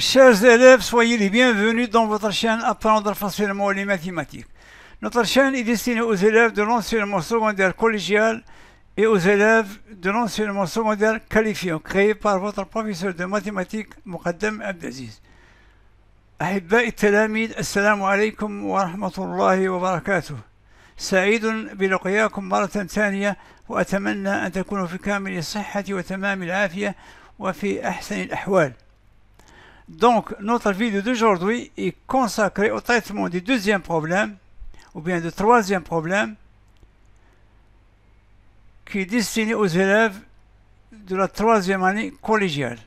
Chers élèves, soyez les bienvenus dans votre chaîne Apprendre facilement les mathématiques. Notre chaîne est destinée aux élèves de l'enseignement secondaire collégial et aux élèves de l'enseignement secondaire qualifié, créée par votre professeur de mathématiques, Muqaddam Abdelaziz. أحبائي التلاميذ السلام عليكم ورحمة الله وبركاته. سعيد بلقياكم مرة ثانية وأتمنى أن تكونوا في كامل الصحة وتمام العافية وفي أحسن الأحوال. Donc, notre vidéo d'aujourd'hui est consacrée au traitement du deuxième problème, ou bien du troisième problème, qui est destiné aux élèves de la troisième année collégiale.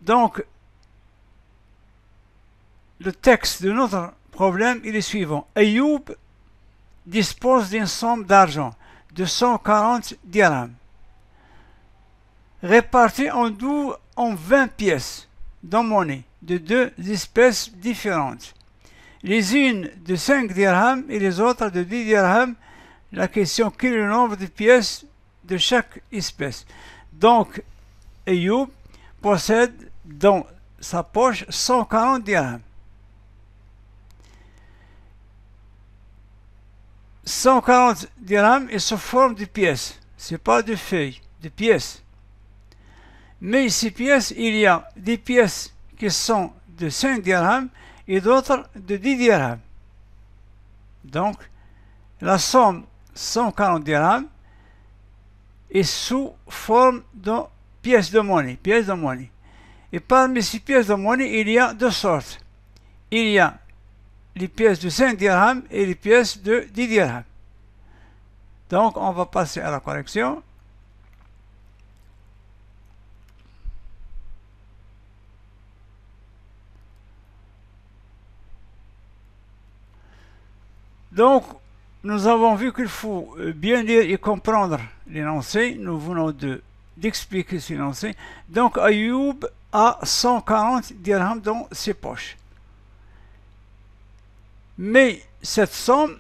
Donc, le texte de notre problème est le suivant. Ayoub dispose d'une somme d'argent de 140 dirhams, répartie en 20 pièces de monnaie de deux espèces différentes, les unes de 5 dirhams et les autres de 10 dirhams. La question, quel est le nombre de pièces de chaque espèce? Donc, Ayoub possède dans sa poche 140 dirhams. 140 dirhams est sous forme de pièces, c'est pas de feuilles, de pièces. Mais ces pièces, il y a des pièces qui sont de 5 dirhams et d'autres de 10 dirhams. Donc, la somme 140 dirhams est sous forme de pièces de monnaie, Et parmi ces pièces de monnaie, il y a deux sortes. Il y a les pièces de 5 dirhams et les pièces de 10 dirhams. Donc, on va passer à la correction. Donc, nous avons vu qu'il faut bien lire et comprendre l'énoncé. Nous venons d'expliquer cet énoncé. Donc, Ayoub a 140 dirhams dans ses poches. Mais cette somme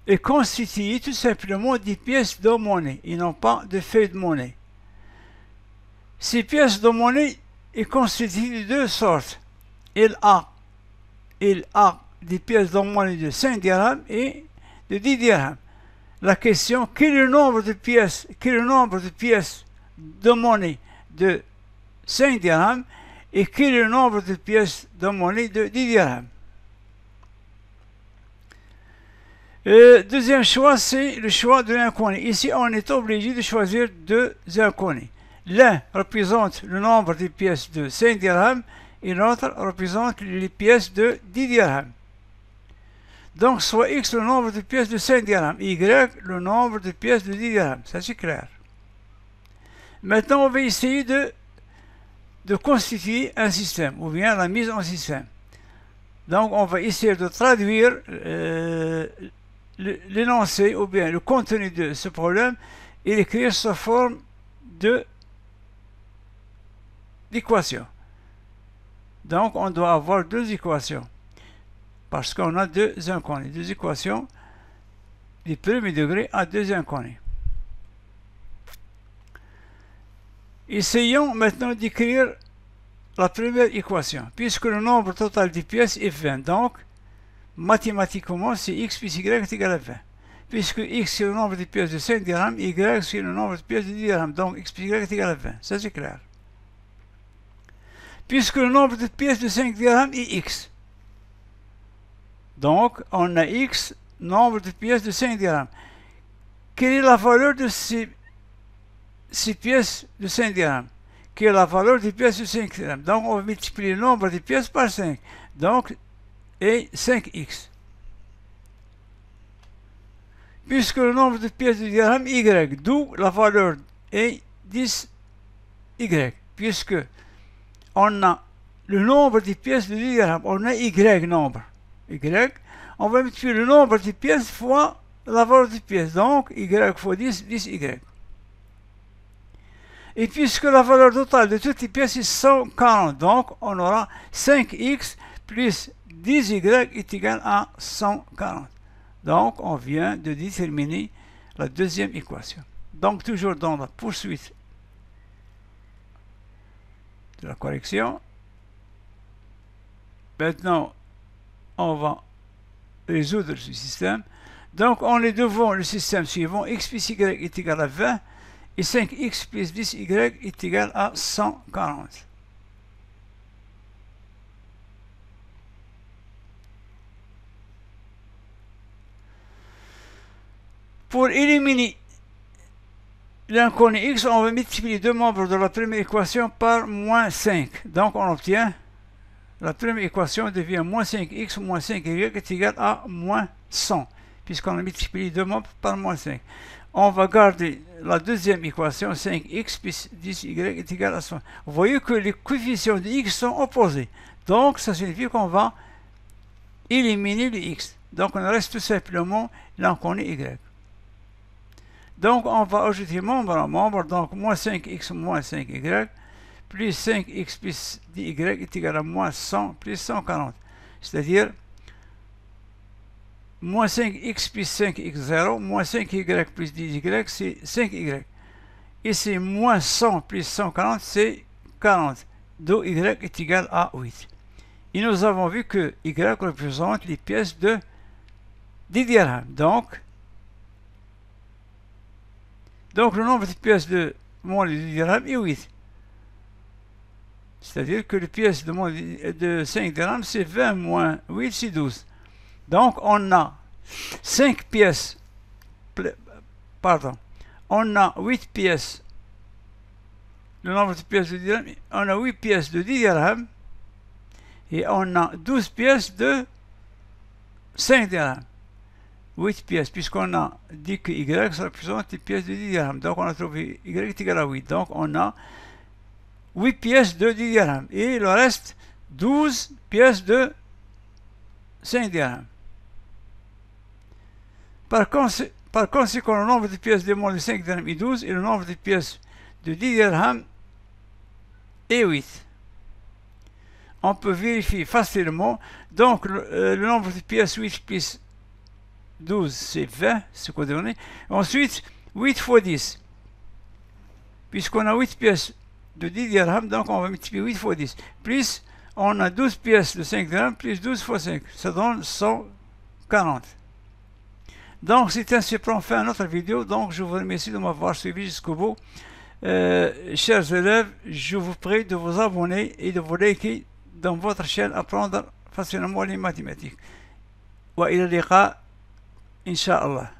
est constituée tout simplement des pièces de monnaie et non pas de feuilles de monnaie. Ces pièces de monnaie sont constituées de deux sortes. Il a des pièces de monnaie de 5 dirhams et de 10 dirhams. La question, quel est le nombre de pièces, de monnaie de 5 dirhams et quel est le nombre de pièces de monnaie de 10 dirhams? Deuxième choix, c'est le choix de l'inconnu. Ici, on est obligé de choisir deux inconnus. L'un représente le nombre de pièces de 5 dirhams et l'autre représente les pièces de 10 dirhams. Donc, soit X le nombre de pièces de 5 dirhams, Y le nombre de pièces de 10 dirhams. Ça, c'est clair. Maintenant, on va essayer de constituer un système, ou bien la mise en système. Donc, on va essayer de traduire l'énoncé, ou bien le contenu de ce problème, et l'écrire sous forme d'équation. Donc, on doit avoir deux équations. Parce qu'on a deux inconnus, deux équations du premier degré à deux inconnus. Essayons maintenant d'écrire la première équation, puisque le nombre total des pièces est 20. Donc, mathématiquement, c'est x plus y est égal à 20. Puisque x c'est le nombre de pièces de 5 dirhams, y c'est le nombre de pièces de 10 dirhams. Donc, x plus y est égal à 20. Ça, c'est clair. Puisque le nombre de pièces de 5 dirhams est x. Donc, on a x, nombre de pièces de 5 dirhams. Quelle est la valeur de ces pièces de 5 dirhams? Quelle est la valeur des pièces de 5 dirhams? Donc, on va multiplier le nombre de pièces par 5. Donc, et 5x. Puisque le nombre de pièces de dirhams est y, d'où la valeur est 10y. Puisque on a le nombre de pièces de dirhams, on a y nombre. On va multiplier le nombre de pièces fois la valeur de pièces. Donc, y fois 10, 10y. Et puisque la valeur totale de toutes les pièces est 140, donc on aura 5x plus 10y est égal à 140. Donc, on vient de déterminer la deuxième équation. Donc, toujours dans la poursuite de la correction. Maintenant, on va résoudre ce système. Donc, on est devant le système suivant. X plus Y est égal à 20 et 5X plus 10Y est égal à 140. Pour éliminer l'inconnu X, on va multiplier deux membres de la première équation par moins 5. Donc, on obtient la première équation devient moins 5x moins 5y est égal à moins 100, puisqu'on a multiplié deux membres par moins 5. On va garder la deuxième équation, 5x plus 10y est égal à 100. Vous voyez que les coefficients de x sont opposés. Donc, ça signifie qu'on va éliminer le x. Donc, on reste tout simplement l'inconnu y. Donc, on va ajouter membre à membre. Donc, moins 5x moins 5y. Plus 5x plus 10y est égal à moins 100 plus 140. C'est-à-dire, moins 5x plus 5x, 0. Moins 5y plus 10y, c'est 5y. Et c'est moins 100 plus 140, c'est 40. Donc, y est égal à 8. Et nous avons vu que y représente les pièces de 10 dirhams. Donc, le nombre de pièces de moins de 10 dirhams est 8. C'est-à-dire que les pièces de moins de 5 dirhams, c'est 20 moins 8, c'est 12. Donc, on a 5 pièces, pardon, on a 8 pièces, le nombre de pièces de 10 dirhams, on a 8 pièces de 10 dirhams, et on a 12 pièces de 5 dirhams. 8 pièces, puisqu'on a dit que Y représente les pièces de 10 dirhams. Donc, on a trouvé Y est égal à 8. Donc, on a 8 pièces de 10 dirhams. Et il reste 12 pièces de 5 dirhams. Par conséquent, le nombre de pièces de moins de 5 dirhams est 12 et le nombre de pièces de 10 dirhams est 8. On peut vérifier facilement. Donc, le nombre de pièces 8 plus 12, c'est 20, c'est quoi donné. Ensuite, 8 fois 10. Puisqu'on a 8 pièces de 10 dirhams, donc on va multiplier 8 fois 10. Plus, on a 12 pièces de 5 dirhams, plus 12 fois 5. Ça donne 140. Donc, c'est ainsi pour fin notre vidéo. Donc, je vous remercie de m'avoir suivi jusqu'au bout. Chers élèves, je vous prie de vous abonner et de vous liker dans votre chaîne Apprendre facilement les mathématiques. Wa ila liqa, Inch'Allah.